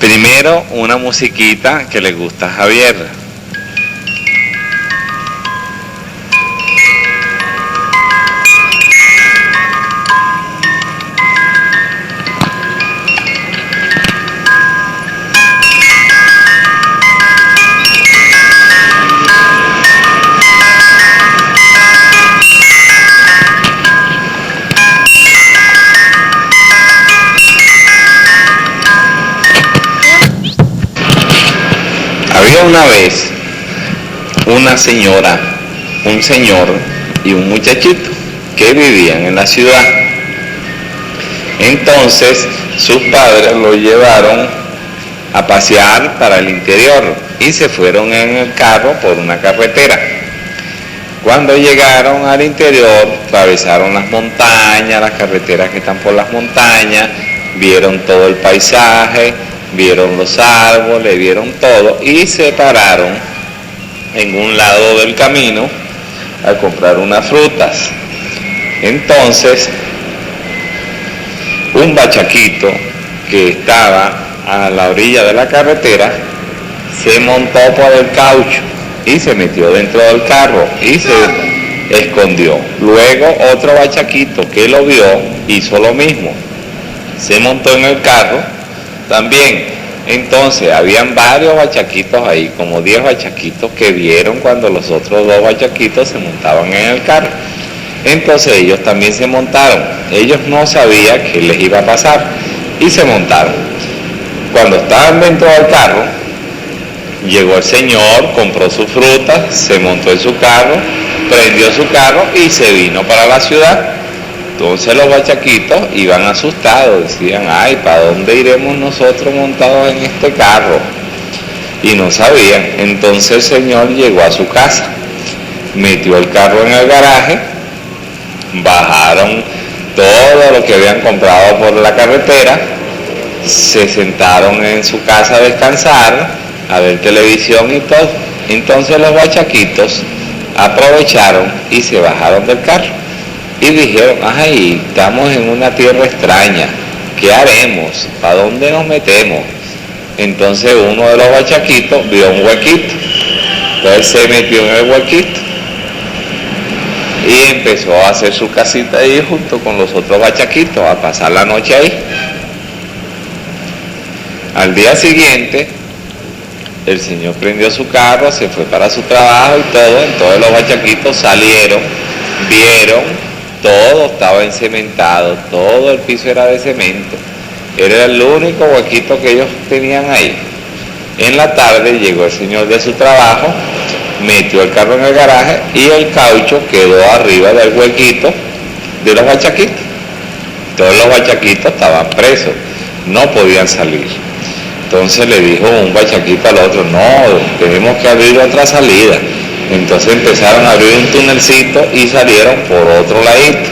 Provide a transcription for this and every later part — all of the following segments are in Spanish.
Primero, una musiquita que le gusta a Javier. Había una vez una señora, un señor y un muchachito que vivían en la ciudad. Entonces sus padres lo llevaron a pasear para el interior y se fueron en el carro por una carretera. Cuando llegaron al interior, atravesaron las montañas, las carreteras que están por las montañas, vieron todo el paisaje, vieron los árboles, vieron todo y se pararon en un lado del camino a comprar unas frutas. Entonces, un bachaquito que estaba a la orilla de la carretera se montó por el caucho y se metió dentro del carro y se escondió. Luego otro bachaquito que lo vio hizo lo mismo, se montó en el carro también. Entonces habían varios bachaquitos ahí, como 10 bachaquitos que vieron cuando los otros 2 bachaquitos se montaban en el carro. Entonces ellos también se montaron. Ellos no sabían qué les iba a pasar y se montaron. Cuando estaban dentro del carro, llegó el señor, compró sus frutas, se montó en su carro, prendió su carro y se vino para la ciudad. Entonces los bachaquitos iban asustados, decían, ay, ¿para dónde iremos nosotros montados en este carro? Y no sabían. Entonces el señor llegó a su casa, metió el carro en el garaje, bajaron todo lo que habían comprado por la carretera, se sentaron en su casa a descansar, a ver televisión y todo. Entonces los bachaquitos aprovecharon y se bajaron del carro. Y dijeron, ay, estamos en una tierra extraña, ¿qué haremos? ¿Para dónde nos metemos? Entonces uno de los bachaquitos vio un huequito, entonces se metió en el huequito y empezó a hacer su casita ahí junto con los otros bachaquitos, a pasar la noche ahí. Al día siguiente, el señor prendió su carro, se fue para su trabajo y todo, entonces los bachaquitos salieron, vieron, todo estaba encementado, todo el piso era de cemento, era el único huequito que ellos tenían ahí. En la tarde llegó el señor de su trabajo, metió el carro en el garaje y el caucho quedó arriba del huequito de los bachaquitos. Todos los bachaquitos estaban presos, no podían salir. Entonces le dijo un bachaquito al otro, no, tenemos que abrir otra salida. Entonces empezaron a abrir un tunelcito y salieron por otro ladito.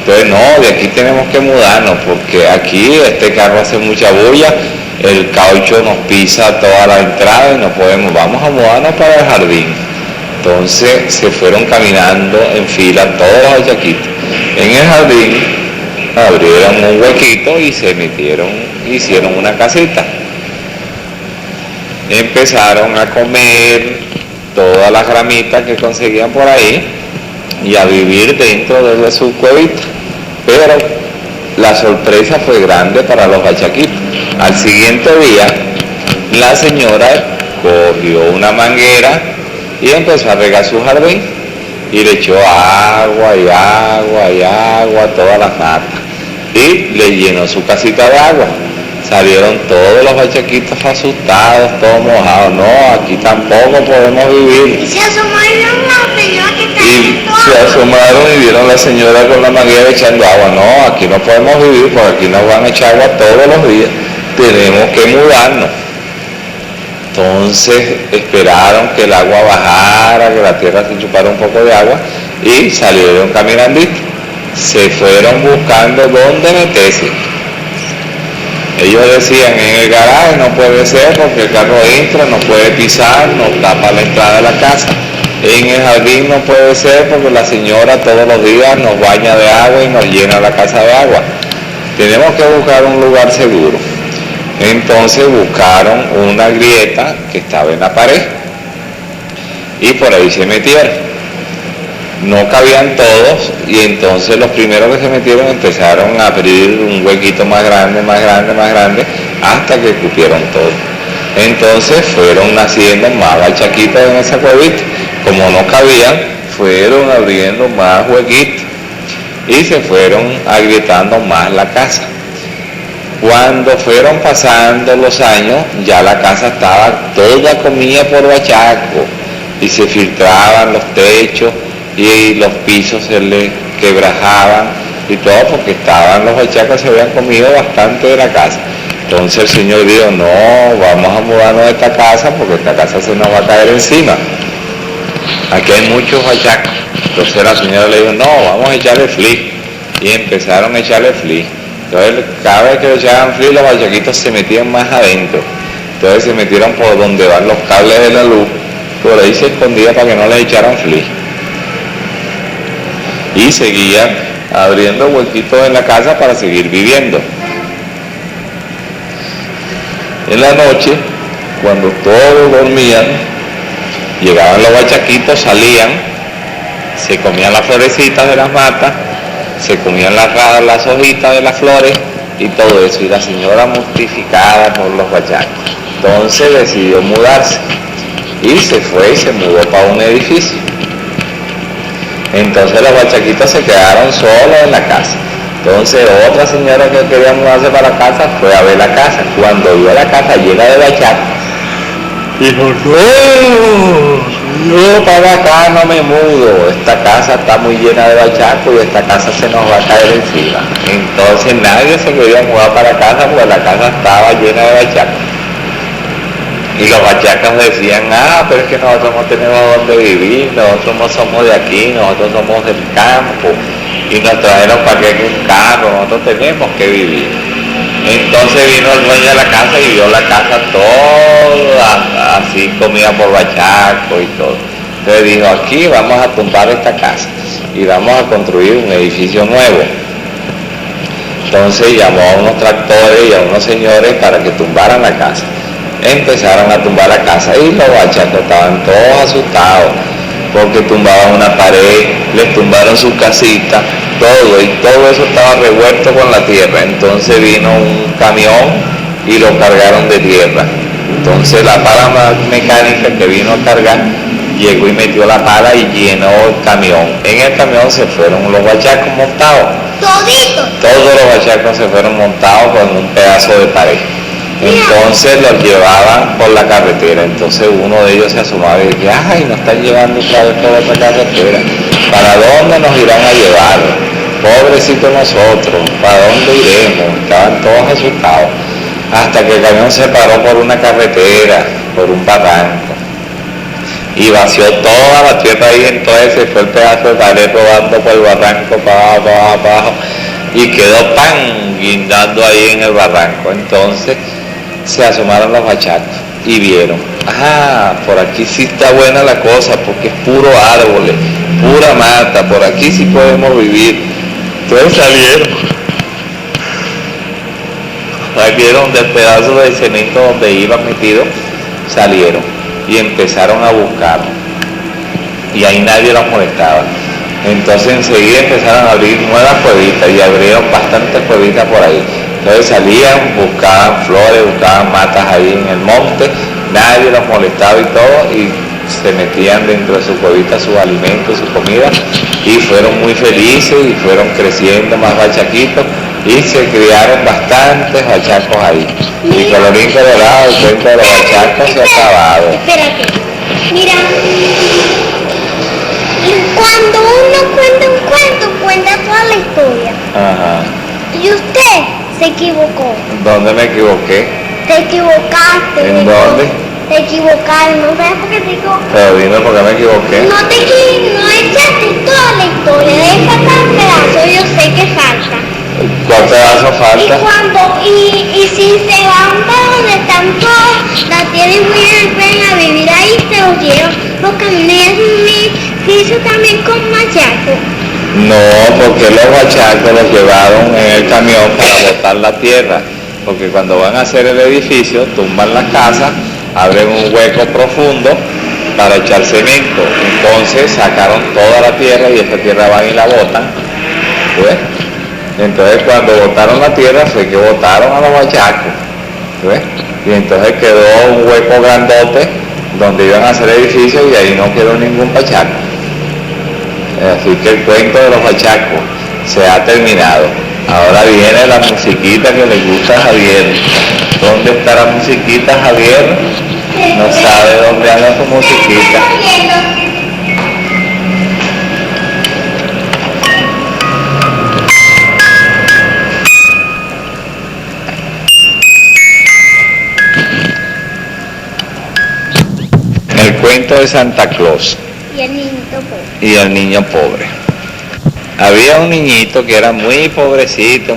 Entonces no, de aquí tenemos que mudarnos porque aquí este carro hace mucha bulla, el caucho nos pisa toda la entrada y no podemos, vamos a mudarnos para el jardín. Entonces se fueron caminando en fila todos los bachaquitos. En el jardín abrieron un huequito y se metieron, hicieron una casita. Empezaron a comer todas las ramitas que conseguían por ahí y a vivir dentro de su cuevita. Pero la sorpresa fue grande para los bachaquitos. Al siguiente día, la señora cogió una manguera y empezó a regar su jardín y le echó agua y agua y agua a todas las matas y le llenó su casita de agua. Salieron todos los bachaquitos asustados, todos mojados. No, aquí tampoco podemos vivir. Y se asomaron la señora que está Y se asomaron y vieron a la señora con la manguera echando agua. No, aquí no podemos vivir porque aquí nos van a echar agua todos los días. Tenemos que mudarnos. Entonces esperaron que el agua bajara, que la tierra se chupara un poco de agua y salieron caminando. Se fueron buscando dónde meterse. Ellos decían, en el garaje no puede ser porque el carro entra, no puede pisar, nos tapa la entrada de la casa. En el jardín no puede ser porque la señora todos los días nos baña de agua y nos llena la casa de agua. Tenemos que buscar un lugar seguro. Entonces buscaron una grieta que estaba en la pared y por ahí se metieron. No cabían todos y entonces los primeros que se metieron empezaron a abrir un huequito más grande, más grande, más grande, hasta que cupieron todo. Entonces fueron naciendo más bachaquitos en esa cuevita. Como no cabían, fueron abriendo más huequitos y se fueron agrietando más la casa. Cuando fueron pasando los años, ya la casa estaba toda comida por bachaco y se filtraban los techos y los pisos se les quebrajaban y todo porque los bachacos se habían comido bastante de la casa. Entonces el Señor dijo, no, vamos a mudarnos de esta casa porque esta casa se nos va a caer encima. Aquí hay muchos bachacos. Entonces la señora le dijo, no, vamos a echarle fli. Y empezaron a echarle fli. Entonces cada vez que le echaban fli, los bachaquitos se metían más adentro. Entonces se metieron por donde van los cables de la luz. Por ahí se escondía para que no les echaran fli. Y seguían abriendo huequitos en la casa para seguir viviendo. En la noche, cuando todos dormían, llegaban los bachaquitos, salían, se comían las florecitas de las matas, se comían las hojitas de las flores y todo eso. Y la señora mortificada por los bachacos. Entonces decidió mudarse y se fue y se mudó para un edificio. Entonces los bachaquitos se quedaron solos en la casa. Entonces otra señora que quería mudarse para la casa fue a ver la casa. Cuando vio la casa llena de bachacos, dijo, no, yo para acá no me mudo, esta casa está muy llena de bachacos y esta casa se nos va a caer encima. Entonces nadie se quería mudar para la casa porque la casa estaba llena de bachacos. Y los bachacos decían, pero es que nosotros no tenemos dónde vivir, nosotros no somos de aquí, nosotros somos del campo y nos trajeron para que un carro, nosotros tenemos que vivir. Entonces vino el dueño de la casa y vio la casa toda así comida por bachaco y todo. Entonces dijo, aquí vamos a tumbar esta casa y vamos a construir un edificio nuevo. Entonces llamó a unos tractores y a unos señores para que tumbaran la casa. Empezaron a tumbar la casa y los bachacos estaban todos asustados porque tumbaban una pared, les tumbaron su casita, todo, y todo eso estaba revuelto con la tierra. Entonces vino un camión y lo cargaron de tierra. Entonces la pala mecánica que vino a cargar llegó y metió la pala y llenó el camión. En el camión se fueron los bachacos montados. Toditos. Todos los bachacos se fueron montados con un pedazo de pared. Entonces los llevaban por la carretera. Entonces uno de ellos se asomaba y decía, ay, nos están llevando otra vez por otra carretera. ¿Para dónde nos irán a llevar? Pobrecitos nosotros, ¿para dónde iremos? Estaban todos asustados. Hasta que el camión se paró por una carretera, por un barranco. Y vació toda la tierra ahí, entonces se fue el pedazo de pared rodando por el barranco para abajo. Y quedó pan guindando ahí en el barranco. Entonces se asomaron los bachacos y vieron, por aquí sí está buena la cosa porque es puro árboles, pura mata, por aquí sí podemos vivir. Entonces salieron del pedazo de cemento donde iban metidos, salieron y empezaron a buscar y ahí nadie los molestaba. Entonces enseguida empezaron a abrir nuevas cuevitas y abrieron bastantes cuevitas por ahí. Entonces salían, buscaban flores, buscaban matas ahí en el monte, nadie los molestaba y todo, y se metían dentro de su cuevita sus alimentos, su comida, y fueron muy felices y fueron creciendo más bachaquitos y se criaron bastantes bachacos ahí. Y colorín colorado, el cuento de los bachacos se ha acabado. Espérate, mira, cuando uno cuenta un cuento, cuenta toda la historia. Ajá. Y usted se equivocó. ¿Dónde me equivoqué? Te equivocaste. ¿En dónde? Te equivocaste, ¿no sabes por qué te equivocaste? Pero dime por qué me equivoqué. No echaste toda la historia, de falta un pedazo, yo sé que falta. ¿Cuál pedazo falta? Y si se van para donde están todos, la tierra y vuelven a vivir ahí, se los llevan, porque me hizo también con machaco. No, porque los bachacos los llevaron en el camión para botar la tierra porque cuando van a hacer el edificio, tumban las casas, abren un hueco profundo para echar cemento. Entonces sacaron toda la tierra y esa tierra van y la botan. ¿Ves? Entonces cuando botaron la tierra fue que botaron a los bachacos. ¿Ves? Y entonces quedó un hueco grandote donde iban a hacer edificios y ahí no quedó ningún bachaco. Así que el cuento de los bachacos se ha terminado. Ahora viene la musiquita que le gusta a Javier. ¿Dónde está la musiquita, Javier? No sabe dónde anda su musiquita. El cuento de Santa Claus Y el niñito pobre. y el niño pobre. Había un niñito que era muy pobrecito,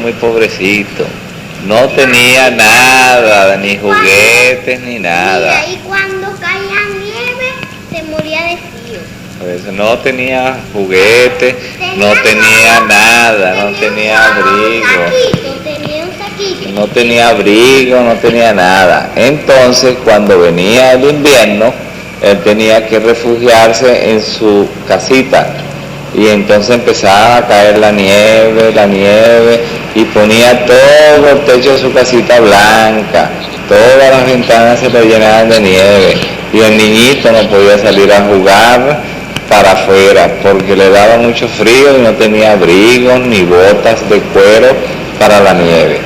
no tenía nada, ni juguetes ni nada. Y cuando caía nieve se moría de frío. Por eso no tenía juguetes, no tenía nada, no tenía abrigo. Tenía un saquito. No tenía abrigo, no tenía nada. Entonces, cuando venía el invierno, él tenía que refugiarse en su casita. Y entonces empezaba a caer la nieve, y ponía todo el techo de su casita blanca. Todas las ventanas se le llenaban de nieve. Y el niñito no podía salir a jugar para afuera, porque le daba mucho frío y no tenía abrigos ni botas de cuero para la nieve.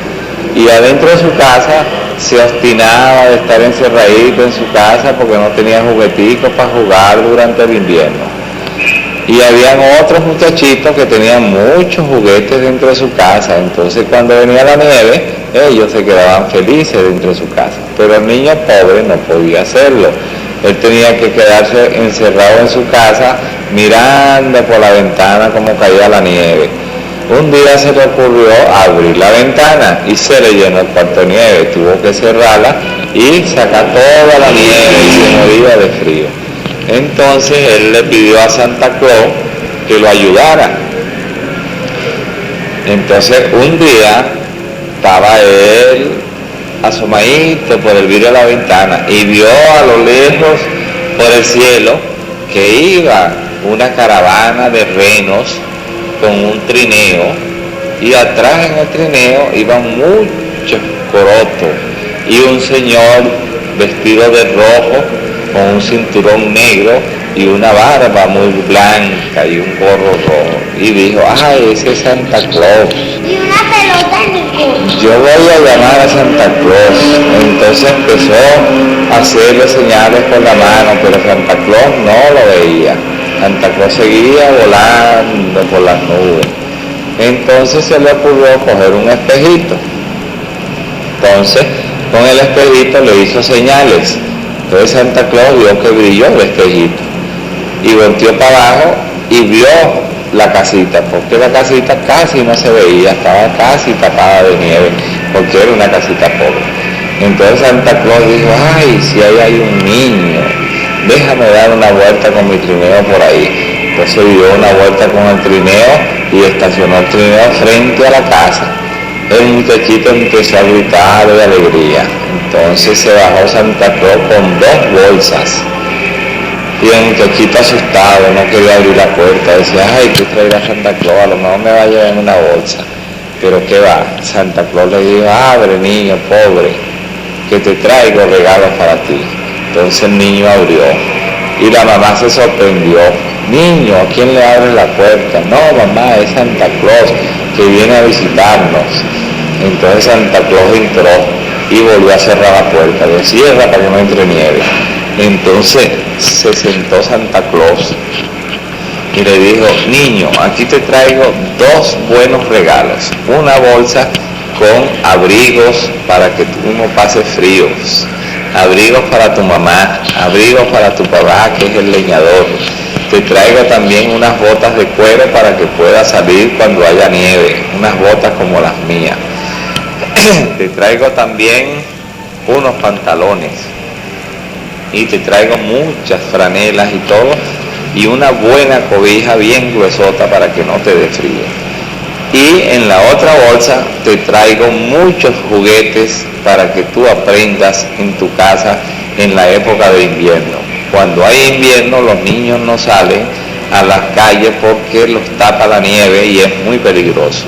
Y adentro de su casa se obstinaba de estar encerradito en su casa porque no tenía jugueticos para jugar durante el invierno. Y habían otros muchachitos que tenían muchos juguetes dentro de su casa. Entonces cuando venía la nieve, ellos se quedaban felices dentro de su casa. Pero el niño pobre no podía hacerlo. Él tenía que quedarse encerrado en su casa mirando por la ventana cómo caía la nieve. Un día se le ocurrió abrir la ventana y se le llenó el cuarto de nieve. Tuvo que cerrarla y sacar toda la nieve y se moría de frío. Entonces él le pidió a Santa Claus que lo ayudara. Entonces un día estaba él asomadito por el vidrio de la ventana y vio a lo lejos por el cielo que iba una caravana de renos con un trineo, y atrás en el trineo iban muchos corotos y un señor vestido de rojo con un cinturón negro y una barba muy blanca y un gorro rojo, y dijo: ¡ay, ese es Santa Claus! Y una pelota en el culo. Yo voy a llamar a Santa Claus. Entonces empezó a hacerle señales con la mano, pero Santa Claus no lo veía. Santa Claus seguía volando por las nubes. Entonces se le ocurrió coger un espejito. Entonces con el espejito le hizo señales. Entonces Santa Claus vio que brilló el espejito y volteó para abajo y vio la casita, porque la casita casi no se veía, estaba casi tapada de nieve, porque era una casita pobre. Entonces Santa Claus dijo: ¡ay, si ahí hay un niño! Déjame dar una vuelta con mi trineo por ahí. Entonces dio una vuelta con el trineo y estacionó el trineo frente a la casa. El muchachito empezó a gritar de alegría. Entonces se bajó Santa Claus con 2 bolsas. Y el muchachito asustado no quería abrir la puerta. Decía: ¡ay, qué traerá Santa Claus! A lo mejor me va a llevar en una bolsa. Pero ¿qué va? Santa Claus le dijo: abre, niño pobre, que te traigo regalos para ti. Entonces el niño abrió y la mamá se sorprendió. Niño, ¿a quién le abres la puerta? No, mamá, es Santa Claus que viene a visitarnos. Entonces Santa Claus entró y volvió a cerrar la puerta. Le cierra para que no entre nieve. Entonces se sentó Santa Claus y le dijo: niño, aquí te traigo 2 buenos regalos. Una bolsa con abrigos para que tú no pases fríos, abrigos para tu mamá, abrigos para tu papá, que es el leñador. Te traigo también unas botas de cuero para que puedas salir cuando haya nieve, unas botas como las mías. Te traigo también unos pantalones y te traigo muchas franelas y todo, y una buena cobija bien gruesota para que no te dé frío. Y en la otra bolsa te traigo muchos juguetes para que tú aprendas en tu casa en la época de invierno. Cuando hay invierno los niños no salen a las calles porque los tapa la nieve y es muy peligroso.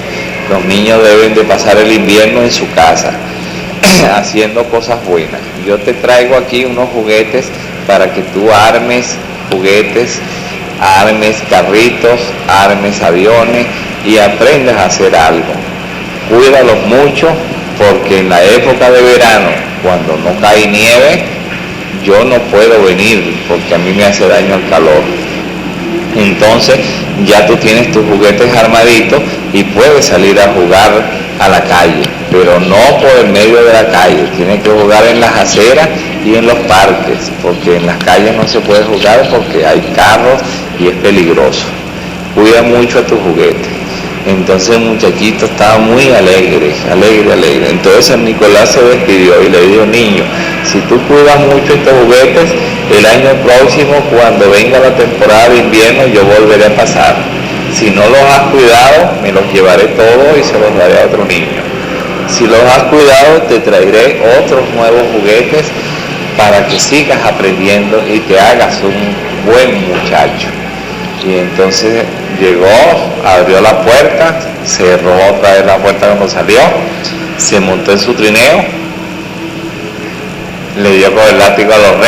Los niños deben de pasar el invierno en su casa haciendo cosas buenas. Yo te traigo aquí unos juguetes para que tú armes juguetes, armes carritos, armes aviones y aprendas a hacer algo. Cuídalos mucho porque en la época de verano, cuando no cae nieve, yo no puedo venir porque a mí me hace daño el calor. Entonces ya tú tienes tus juguetes armaditos y puedes salir a jugar a la calle, pero no por el medio de la calle. Tienes que jugar en las aceras y en los parques, porque en las calles no se puede jugar porque hay carros y es peligroso. Cuida mucho a tus juguetes. Entonces el muchachito estaba muy alegre. Entonces San Nicolás se despidió y le dijo: niño, si tú cuidas mucho estos juguetes, el año próximo, cuando venga la temporada de invierno, yo volveré a pasar. Si no los has cuidado, me los llevaré todos y se los daré a otro niño. Si los has cuidado, te traeré otros nuevos juguetes para que sigas aprendiendo y te hagas un buen muchacho. Y entonces llegó, abrió la puerta, cerró otra vez la puerta cuando salió, se montó en su trineo, le dio con el látigo a los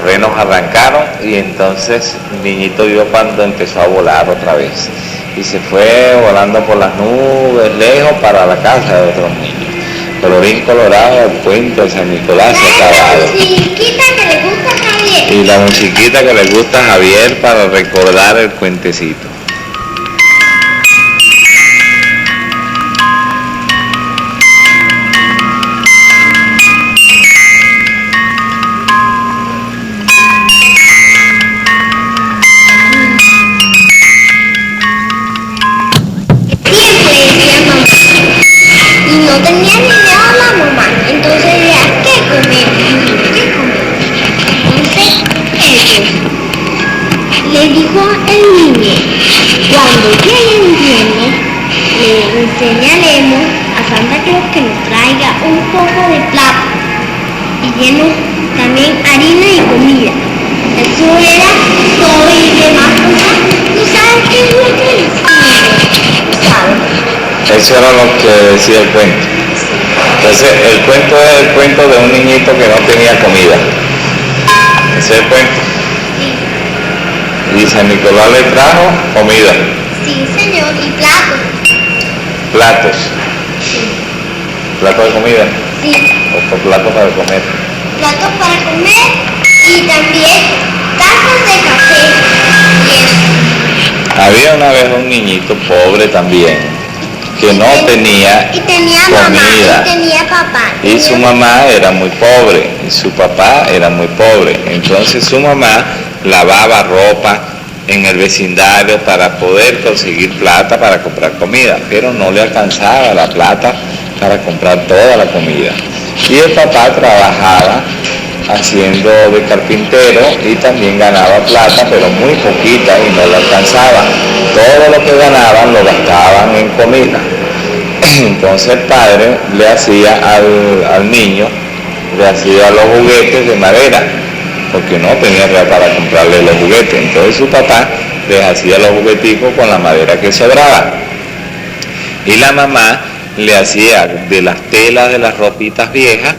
renos arrancaron y entonces el niñito vio cuando empezó a volar otra vez y se fue volando por las nubes lejos para la casa de otros niños. Colorín colorado, el cuento de San Nicolás se ha acabado. Y la musiquita que le gusta a Javier para recordar el cuentecito. No tenía ni idea la mamá, entonces decía, ¿qué comer? Entonces, le dijo el niño, cuando llegue el invierno, le enseñaremos a Santa Claus que nos traiga un poco de plata y lleno también harina y comida. Eso era todo y demás cosas. ¿Tú sabes qué es lo que decía? ¿Sabes? Eso era lo que decía el cuento. Entonces el cuento es el cuento de un niñito que no tenía comida. Ese es el cuento. Sí. Y San Nicolás le trajo comida. Sí, señor, y platos. Platos. Sí. ¿Platos de comida? Sí. ¿O platos para comer? Platos para comer y también tazas de café. Y eso. Había una vez un niñito pobre también, que no tenía mamá, comida. y tenía papá. Y su mamá era muy pobre, y su papá era muy pobre. Entonces su mamá lavaba ropa en el vecindario para poder conseguir plata para comprar comida, pero no le alcanzaba la plata para comprar toda la comida. Y el papá trabajaba haciendo de carpintero y también ganaba plata, pero muy poquita y no le alcanzaba. Todo lo que ganaban lo gastaban en comida. Entonces el padre le hacía al niño, le hacía los juguetes de madera, porque no tenía plata para comprarle los juguetes. Entonces su papá les hacía los jugueticos con la madera que sobraba. Y la mamá le hacía de las telas de las ropitas viejas